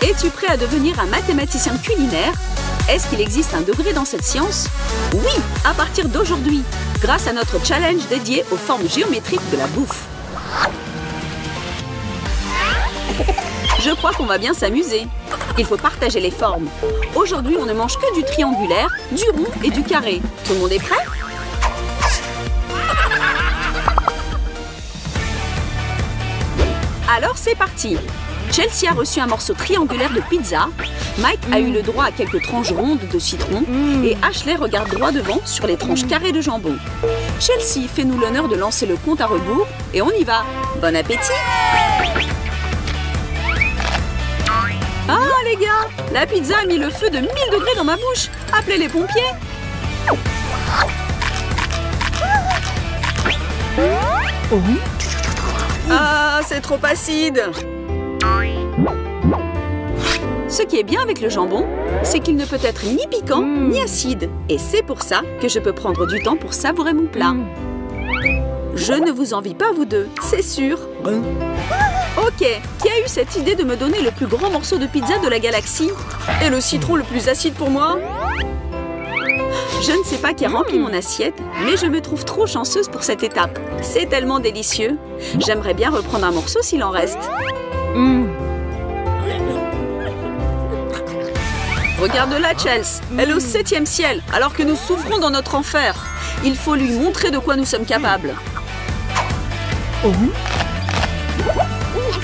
Es-tu prêt à devenir un mathématicien culinaire? Est-ce qu'il existe un degré dans cette science? Oui, à partir d'aujourd'hui, grâce à notre challenge dédié aux formes géométriques de la bouffe. Je crois qu'on va bien s'amuser. Il faut partager les formes. Aujourd'hui, on ne mange que du triangulaire, du rond et du carré. Tout le monde est prêt? Alors, c'est parti! Chelsea a reçu un morceau triangulaire de pizza, Mike a eu le droit à quelques tranches rondes de citron et Ashley regarde droit devant sur les tranches carrées de jambon. Chelsea, fais-nous l'honneur de lancer le compte à rebours et on y va! Bon appétit! Ah les gars! La pizza a mis le feu de 1000 degrés dans ma bouche! Appelez les pompiers! Ah, c'est trop acide! Ce qui est bien avec le jambon, c'est qu'il ne peut être ni piquant ni acide. Et c'est pour ça que je peux prendre du temps pour savourer mon plat. Je ne vous envie pas, vous deux, c'est sûr. Ok, qui a eu cette idée de me donner le plus grand morceau de pizza de la galaxie? Et le citron le plus acide pour moi? Je ne sais pas qui a rempli mon assiette, mais je me trouve trop chanceuse pour cette étape. C'est tellement délicieux. J'aimerais bien reprendre un morceau s'il en reste. Regarde-la, Chelsea. Elle est au 7e ciel, alors que nous souffrons dans notre enfer. Il faut lui montrer de quoi nous sommes capables.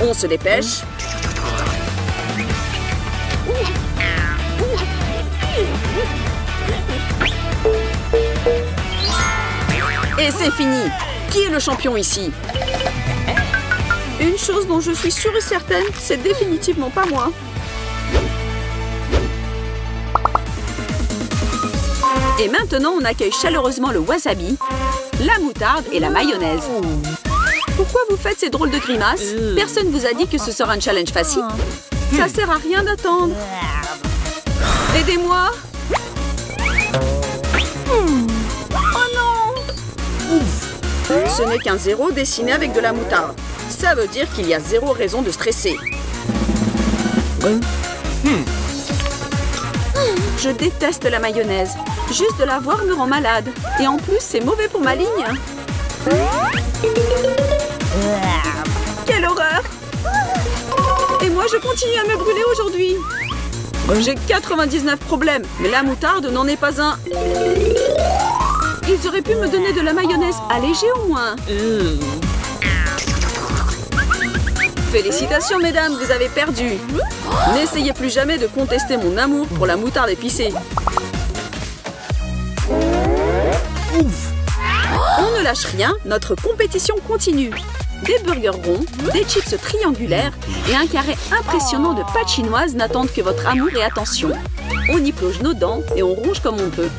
On se dépêche. Et c'est fini. Qui est le champion ici? Une chose dont je suis sûre et certaine, c'est définitivement pas moi. Et maintenant, on accueille chaleureusement le wasabi, la moutarde et la mayonnaise. Pourquoi vous faites ces drôles de grimaces? Personne vous a dit que ce sera un challenge facile. Ça sert à rien d'attendre. Aidez-moi. Oh non! Ce n'est qu'un 0 dessiné avec de la moutarde. Ça veut dire qu'il y a 0 raison de stresser. Je déteste la mayonnaise. Juste de la voir me rend malade. Et en plus, c'est mauvais pour ma ligne. Quelle horreur! Et moi, je continue à me brûler aujourd'hui. J'ai 99 problèmes, mais la moutarde n'en est pas un. Ils auraient pu me donner de la mayonnaise allégée au moins. Félicitations, mesdames, vous avez perdu. N'essayez plus jamais de contester mon amour pour la moutarde épicée. On ne lâche rien, notre compétition continue. Des burgers ronds, des chips triangulaires et un carré impressionnant de pâtes chinoises n'attendent que votre amour et attention. On y plonge nos dents et on ronge comme on peut.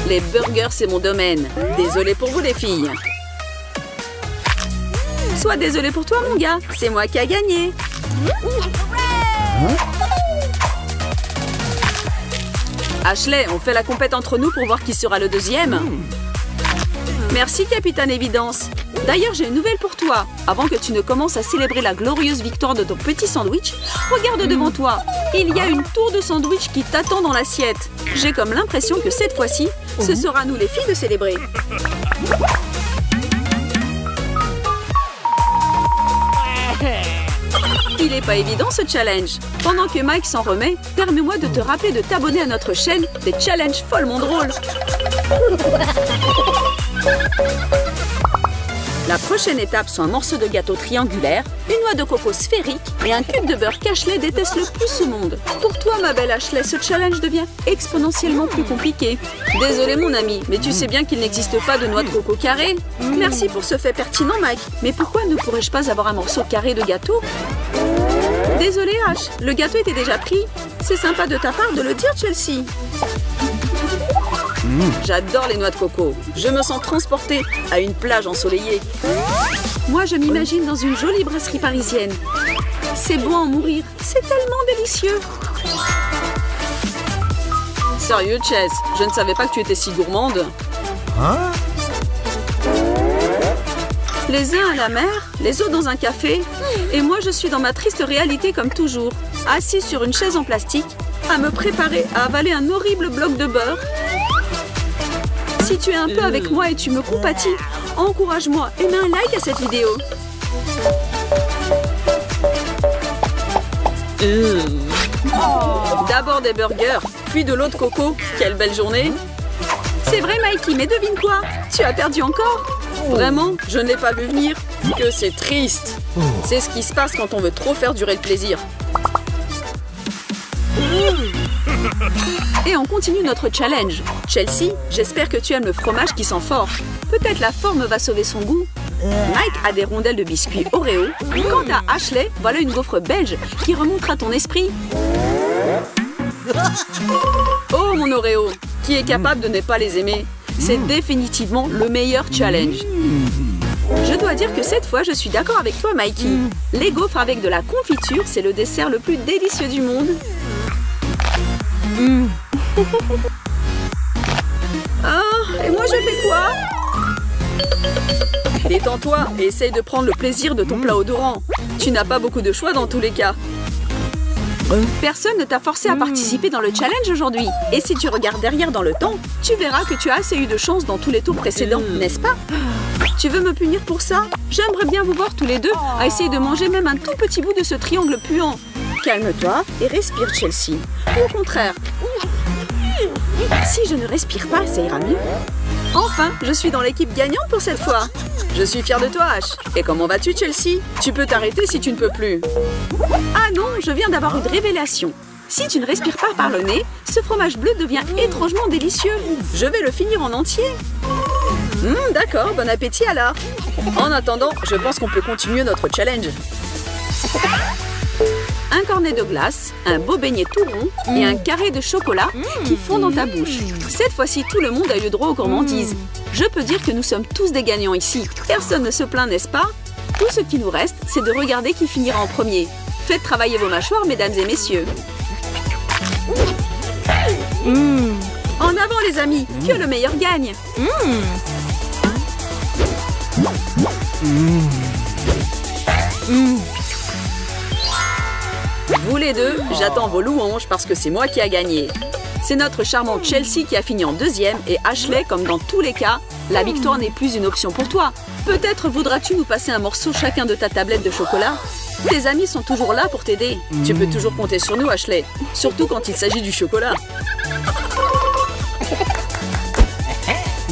Les burgers, c'est mon domaine. Désolée pour vous, les filles. Sois désolé pour toi, mon gars. C'est moi qui a gagné. Ashley, on fait la compète entre nous pour voir qui sera le deuxième. Merci, Capitaine Évidence. D'ailleurs, j'ai une nouvelle pour toi. Avant que tu ne commences à célébrer la glorieuse victoire de ton petit sandwich, regarde devant toi. Il y a une tour de sandwich qui t'attend dans l'assiette. J'ai comme l'impression que cette fois-ci, ce sera à nous les filles de célébrer. Il n'est pas évident ce challenge. Pendant que Mike s'en remet, permets-moi de te rappeler de t'abonner à notre chaîne des challenges follement drôles. La prochaine étape sont un morceau de gâteau triangulaire, une noix de coco sphérique et un cube de beurre qu'Ashley déteste le plus au monde. Pour toi, ma belle Ashley, ce challenge devient exponentiellement plus compliqué. Désolé mon ami, mais tu sais bien qu'il n'existe pas de noix de coco carrée. Merci pour ce fait pertinent, Mike. Mais pourquoi ne pourrais-je pas avoir un morceau carré de gâteau? Désolé, Ash, le gâteau était déjà pris. C'est sympa de ta part de le dire, Chelsea. J'adore les noix de coco. Je me sens transportée à une plage ensoleillée. Moi, je m'imagine dans une jolie brasserie parisienne. C'est bon à en mourir. C'est tellement délicieux. Sérieux, Chess, je ne savais pas que tu étais si gourmande. Hein? Les uns à la mer, les autres dans un café. Et moi, je suis dans ma triste réalité comme toujours, assise sur une chaise en plastique, à me préparer à avaler un horrible bloc de beurre. Si tu es un peu avec moi et tu me compatis, encourage-moi et mets un like à cette vidéo. D'abord des burgers, puis de l'eau de coco. Quelle belle journée! C'est vrai, Mikey, mais devine quoi? Tu as perdu encore? Vraiment? Je ne l'ai pas vu venir. Que c'est triste. C'est ce qui se passe quand on veut trop faire durer le plaisir. Et on continue notre challenge. Chelsea, j'espère que tu aimes le fromage qui sent fort. Peut-être la forme va sauver son goût. Mike a des rondelles de biscuits Oreo. Quant à Ashley, voilà une gaufre belge qui remontera ton esprit. Oh mon Oreo, qui est capable de ne pas les aimer? C'est définitivement le meilleur challenge. Je dois dire que cette fois, je suis d'accord avec toi, Mikey. Les gaufres avec de la confiture, c'est le dessert le plus délicieux du monde. Oh, et moi je fais quoi? Détends-toi et essaye de prendre le plaisir de ton plat odorant. Tu n'as pas beaucoup de choix dans tous les cas. Personne ne t'a forcé à participer dans le challenge aujourd'hui. Et si tu regardes derrière dans le temps, tu verras que tu as assez eu de chance dans tous les tours précédents, n'est-ce pas? Tu veux me punir pour ça? J'aimerais bien vous voir tous les deux à essayer de manger même un tout petit bout de ce triangle puant. Calme-toi et respire, Chelsea. Au contraire. Si je ne respire pas, ça ira mieux. Enfin, je suis dans l'équipe gagnante pour cette fois. Je suis fière de toi, Ash. Et comment vas-tu, Chelsea? Tu peux t'arrêter si tu ne peux plus. Ah non, je viens d'avoir une révélation. Si tu ne respires pas par le nez, ce fromage bleu devient étrangement délicieux. Je vais le finir en entier. D'accord, bon appétit alors. En attendant, je pense qu'on peut continuer notre challenge. Un cornet de glace, un beau beignet tout rond et un carré de chocolat qui fond dans ta bouche. Cette fois-ci, tout le monde a eu le droit aux gourmandises. Je peux dire que nous sommes tous des gagnants ici. Personne ne se plaint, n'est-ce pas? Tout ce qui nous reste, c'est de regarder qui finira en premier. Faites travailler vos mâchoires, mesdames et messieurs. En avant, les amis, que le meilleur gagne. Vous les deux, j'attends vos louanges parce que c'est moi qui a gagné. C'est notre charmante Chelsea qui a fini en deuxième et Ashley, comme dans tous les cas, la victoire n'est plus une option pour toi. Peut-être voudras-tu nous passer un morceau chacun de ta tablette de chocolat? Tes amis sont toujours là pour t'aider. Tu peux toujours compter sur nous, Ashley, surtout quand il s'agit du chocolat.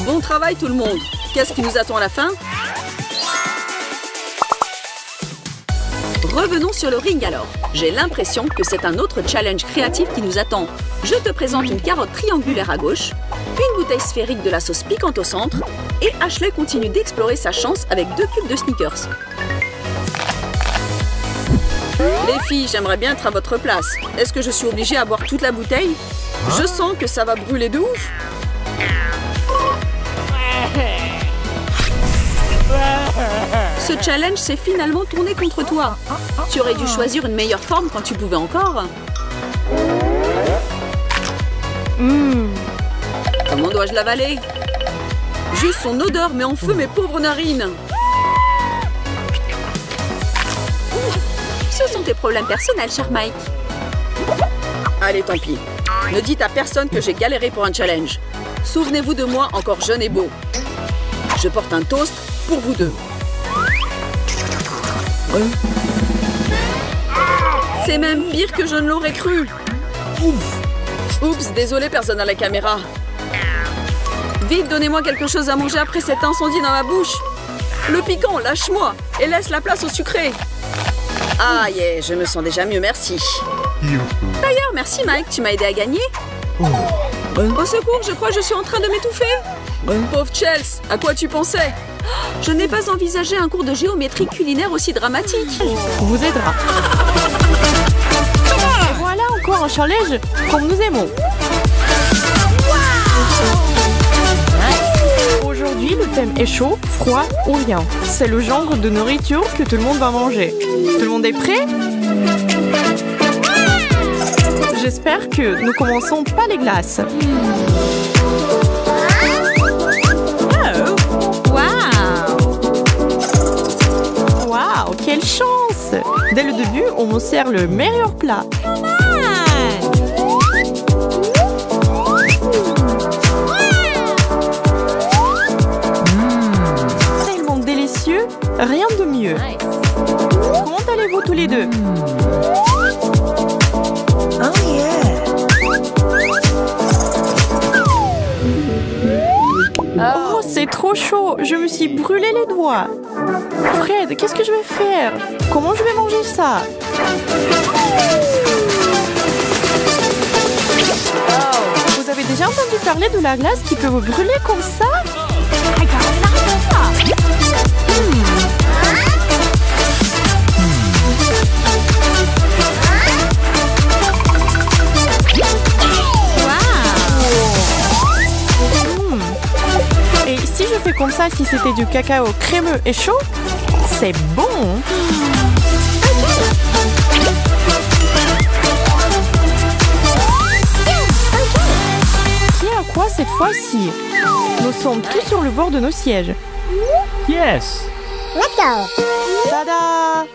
Bon travail tout le monde. Qu'est-ce qui nous attend à la fin? Revenons sur le ring alors. J'ai l'impression que c'est un autre challenge créatif qui nous attend. Je te présente une carotte triangulaire à gauche, une bouteille sphérique de la sauce piquante au centre, et Ashley continue d'explorer sa chance avec 2 cubes de Snickers. Les filles, j'aimerais bien être à votre place. Est-ce que je suis obligée à boire toute la bouteille? Je sens que ça va brûler de ouf. Ce challenge s'est finalement tourné contre toi. Tu aurais dû choisir une meilleure forme quand tu pouvais encore. Comment dois-je l'avaler? Juste son odeur met en feu mes pauvres narines. Ce sont tes problèmes personnels, cher Mike. Allez, tant pis. Ne dites à personne que j'ai galéré pour un challenge. Souvenez-vous de moi encore jeune et beau. Je porte un toast pour vous deux. C'est même pire que je ne l'aurais cru. Oups, désolé, personne à la caméra. Vite, donnez-moi quelque chose à manger après cet incendie dans ma bouche. Le piquant, lâche-moi et laisse la place au sucré. Ah, yeah, je me sens déjà mieux, merci. D'ailleurs, merci Mike, tu m'as aidé à gagner. Au secours, je crois que je suis en train de m'étouffer. Pauvre Chelsea, à quoi tu pensais? Je n'ai pas envisagé un cours de géométrie culinaire aussi dramatique. On vous aidera. Et voilà encore un challenge comme nous aimons. Aujourd'hui, le thème est chaud, froid ou rien. C'est le genre de nourriture que tout le monde va manger. Tout le monde est prêt? J'espère que nous commençons pas les glaces. Waouh, quelle chance! Dès le début, on me sert le meilleur plat. Tellement délicieux, rien de mieux. Comment allez-vous tous les deux? Oh, c'est trop chaud. Je me suis brûlé les doigts. Fred, qu'est-ce que je vais faire? Comment je vais manger ça? Vous avez déjà entendu parler de la glace qui peut vous brûler comme ça? Et si je fais comme ça, si c'était du cacao crémeux et chaud, c'est bon. Qui est à quoi cette fois-ci? Nous sommes tous sur le bord de nos sièges. Yes. Let's go. Tada!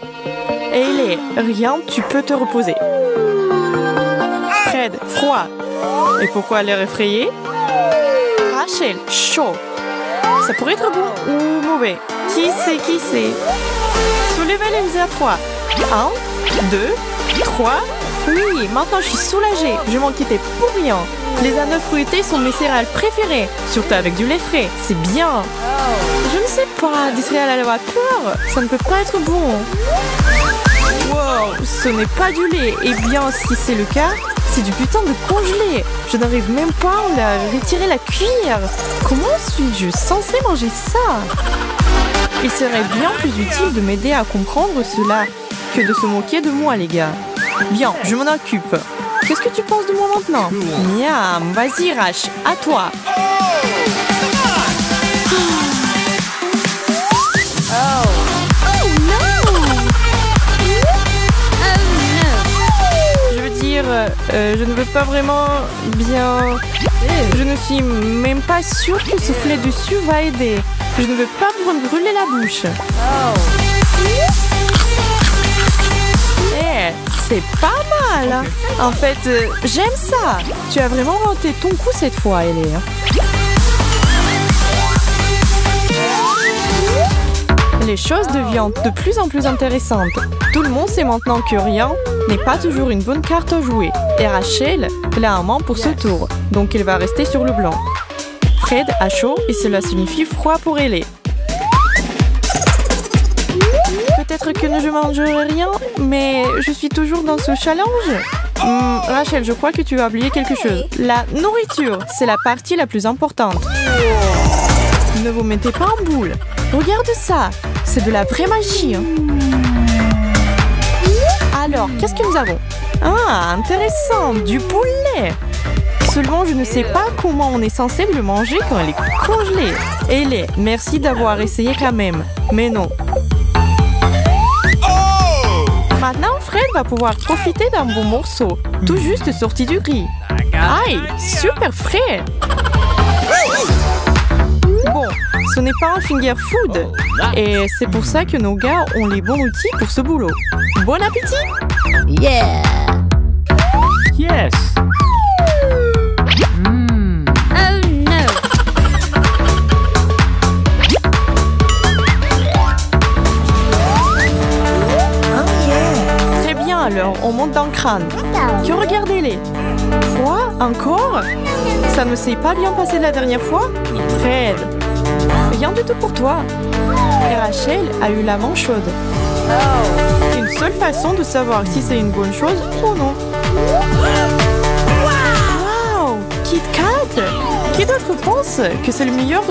Ellie, rien, tu peux te reposer. Fred, froid. Et pourquoi l'air effrayé? Rachel, chaud. Ça pourrait être bon ou mauvais. Qui sait? Soulevez les à 3. 1, 2, 3. Oui, maintenant je suis soulagée. Je m'en quittais pour rien. Les ananas fruités sont mes céréales préférées. Surtout avec du lait frais. C'est bien. Je ne sais pas, des céréales à la vapeur, ça ne peut pas être bon. Wow, ce n'est pas du lait. Eh bien, si c'est le cas, c'est du putain de congelé. Je n'arrive même pas à retirer la cuillère. Comment suis-je censée manger ça? Il serait bien plus utile de m'aider à comprendre cela que de se moquer de moi, les gars. Bien, je m'en occupe. Qu'est-ce que tu penses de moi maintenant? Miam, vas-y Rach, à toi. Je ne veux pas vraiment bien... Je ne suis même pas sûre que souffler dessus va aider. Je ne veux pas me brûler la bouche. C'est pas mal. En fait, j'aime ça. Tu as vraiment renté ton coup cette fois, Ellie. Les choses deviennent de plus en plus intéressantes. Tout le monde sait maintenant que rien n'est pas toujours une bonne carte à jouer. Et Rachel, elle a un main pour ce tour, donc elle va rester sur le blanc. Fred a chaud et cela signifie froid pour Ellie. Peut-être que je ne mangerai rien, mais je suis toujours dans ce challenge. Rachel, je crois que tu as oublié quelque chose. La nourriture, c'est la partie la plus importante. Ne vous mettez pas en boule. Regarde ça, c'est de la vraie magie. Alors, qu'est-ce que nous avons? Ah, intéressant, du poulet. Seulement, je ne sais pas comment on est censé le manger quand elle est congelée. Ellie, merci d'avoir essayé quand même. Mais non. Maintenant, Fred va pouvoir profiter d'un bon morceau, tout juste sorti du riz. Aïe, super frais. Bon, ce n'est pas un finger food. Et c'est pour ça que nos gars ont les bons outils pour ce boulot. Bon appétit! Yeah. Yes. Oh no. Très bien alors, on monte dans le crâne. Que regardez-les. Froid? Encore? Ça ne s'est pas bien passé la dernière fois? Fred, rien du tout pour toi. Et Rachel a eu la main chaude. Une seule façon de savoir si c'est une bonne chose ou non. Wow! Kit Kat! Qui d'autre pense que c'est le meilleur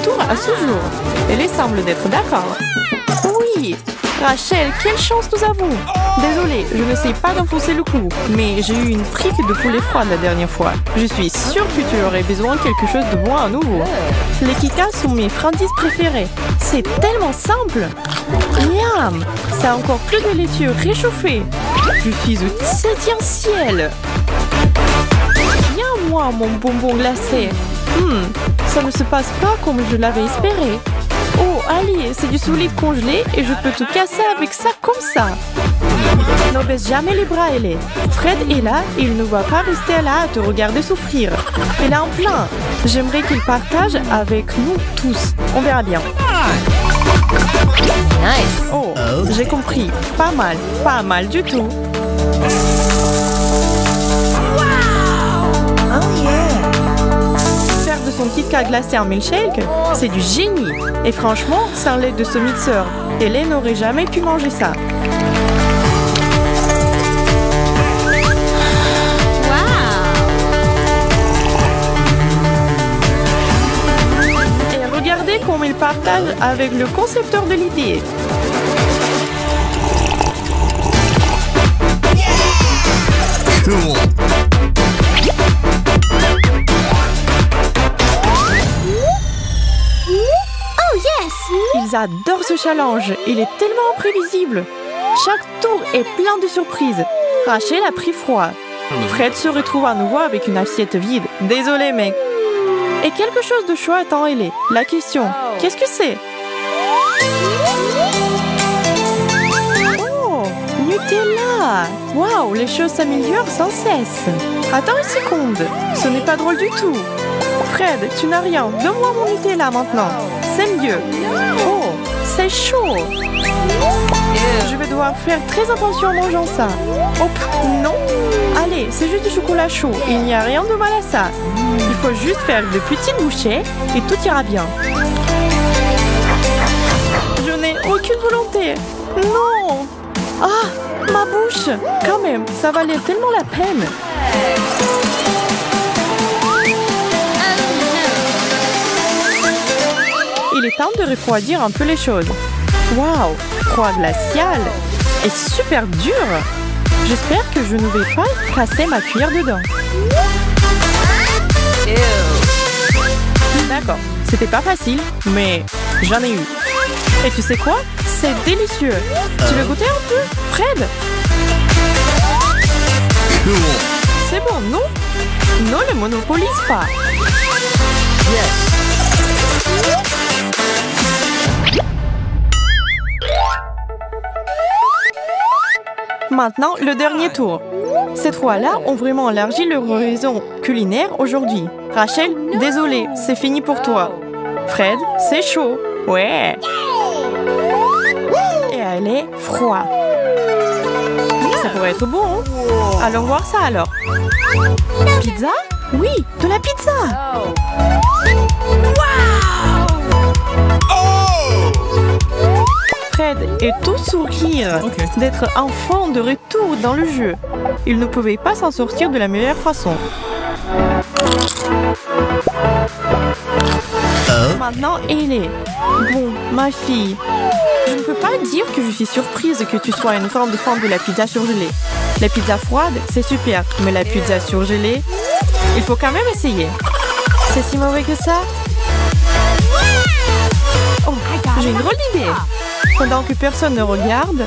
tour à ce jour? Elle semble d'être d'accord. Oui! Rachel, quelle chance nous avons! Désolée, je ne sais pas d'enfoncer le clou, mais j'ai eu une brique de poulet froid la dernière fois. Je suis sûre que tu aurais besoin de quelque chose de bon à nouveau. Les Kit Kats sont mes friandises préférées. C'est tellement simple! Miam! C'est encore plus délicieux réchauffé. Je suis au 7e ciel. Donne-moi mon bonbon glacé. Ça ne se passe pas comme je l'avais espéré. Oh, allez, c'est du solide congelé et je peux tout casser avec ça comme ça. Ne baisse jamais les bras, Ellie. Fred est là et il ne va pas rester là à te regarder souffrir. Il a un plein. J'aimerais qu'il partage avec nous tous. On verra bien. Nice. Oh, j'ai compris. Pas mal du tout. Faire de son Kit Kat glacé un milkshake, c'est du génie. Et franchement, sans l'aide de ce mixeur, Ellie n'aurait jamais pu manger ça. Et regardez comment il partage avec le concepteur de l'idée. Cool. Oh, yes. Ils adorent ce challenge. Il est tellement imprévisible. Chaque tour est plein de surprises. Rachel a pris froid. Fred se retrouve à nouveau avec une assiette vide. Désolé, mec. Et quelque chose de chaud attend Ellie. La question, qu'est-ce que c'est? Oh, Nutella! Waouh, les choses s'améliorent sans cesse. Attends une seconde, ce n'est pas drôle du tout. Fred, tu n'as rien. Donne-moi mon Nutella maintenant. C'est mieux. Oh, c'est chaud. Je vais devoir faire très attention en mangeant ça. Oh, non. Allez, c'est juste du chocolat chaud. Il n'y a rien de mal à ça. Il faut juste faire de petites bouchées et tout ira bien. Je n'ai aucune volonté. Non. Ah, ma bouche. Quand même, ça valait tellement la peine. Il est temps de refroidir un peu les choses. Waouh, froid glacial et super dur. J'espère que je ne vais pas casser ma cuillère dedans. D'accord, c'était pas facile, mais j'en ai eu. Et tu sais quoi? C'est délicieux. Tu veux goûter un peu, Fred? Cool. C'est bon, non? Non, ne monopolise pas. Maintenant, le dernier tour. Ces trois-là ont vraiment élargi leur horizon culinaire aujourd'hui. Rachel, désolée, c'est fini pour toi. Fred, c'est chaud. Ouais. Et elle est froid. Ça pourrait être bon, hein? Allons voir ça alors. Pizza? Oui, de la pizza. Fred est tout sourire d'être enfant de retour dans le jeu. Il ne pouvait pas s'en sortir de la meilleure façon. Maintenant, Ellie. Bon, ma fille, je ne peux pas dire que je suis surprise que tu sois une grande fan de la pizza surgelée. La pizza froide, c'est super, mais la pizza surgelée, il faut quand même essayer. C'est si mauvais que ça? Oh, j'ai une drôle d'idée. Pendant que personne ne regarde.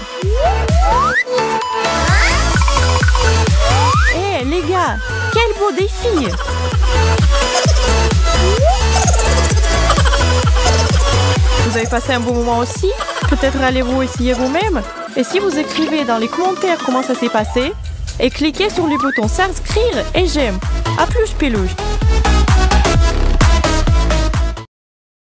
Hé, les gars, quel beau défi! Vous avez passé un bon moment aussi? Peut-être allez-vous essayer vous-même? Et si vous écrivez dans les commentaires comment ça s'est passé, et cliquez sur le bouton s'inscrire et j'aime. À plus, peluche!